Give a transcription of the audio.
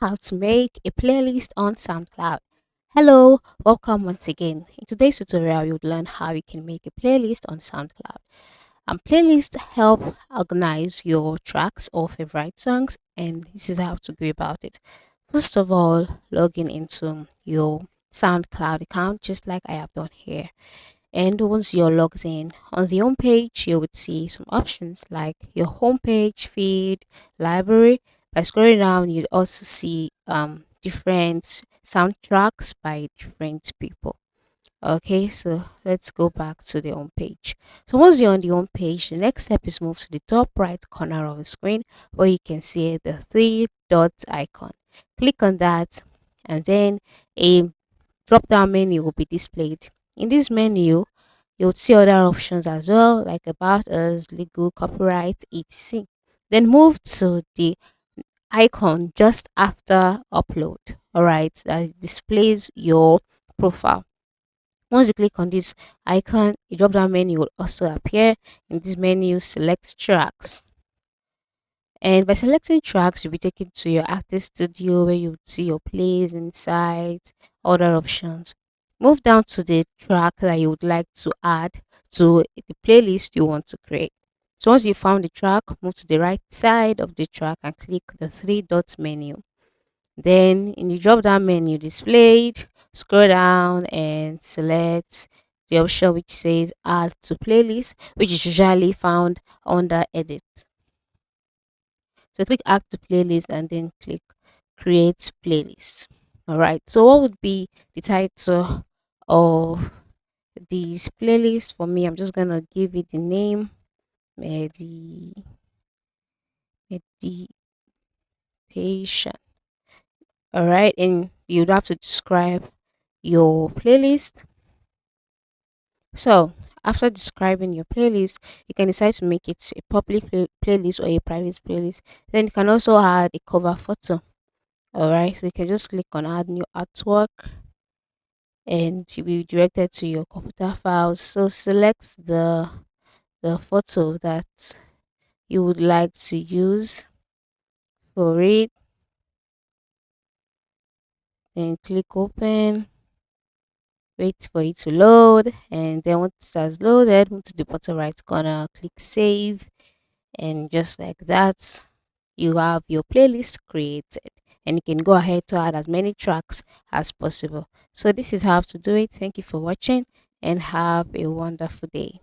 how to make a playlist on SoundCloud. Hello, welcome once again. In today's tutorial, you'll learn how you can make a playlist on SoundCloud. Playlists help organize your tracks or favorite songs, and this is how to go about it. First of all, log in into your SoundCloud account, just like I have done here. And once you're logged in, on the home page, you would see some options like your homepage, feed, library. By scrolling down, you'd also see different soundtracks by different people. Okay, so let's go back to the home page. So once you're on the home page, the next step is move to the top right corner of the screen where you can see the three dots icon. Click on that, and then a drop down menu will be displayed. In this menu, you'll see other options as well, like about us, legal, copyright, etc. Then move to the icon just after upload. All right, that displays your profile. Once you click on this icon, a drop down menu will also appear. In this menu, select tracks. And by selecting tracks, you'll be taken to your artist studio where you would see your plays, insights, other options. Move down to the track that you would like to add to the playlist you want to create. So once you found the track, move to the right side of the track and click the three dots menu. Then in the drop down menu displayed, scroll down and select the option which says add to playlist, which is usually found under edit. So click add to playlist and then click create playlist. All right. So what would be the title of this playlist for me? I'm just gonna give it the name meditation. All right, and you'd have to describe your playlist. So after describing your playlist, you can decide to make it a public playlist or a private playlist. Then you can also add a cover photo. All right, so you can just click on add new artwork and you'll be directed to your computer files. So select the photo that you would like to use for it. Then click open, wait for it to load, and then once it has loaded, move to the bottom right corner, click save, and just like that, you have your playlist created and you can go ahead to add as many tracks as possible. So this is how to do it. Thank you for watching and have a wonderful day.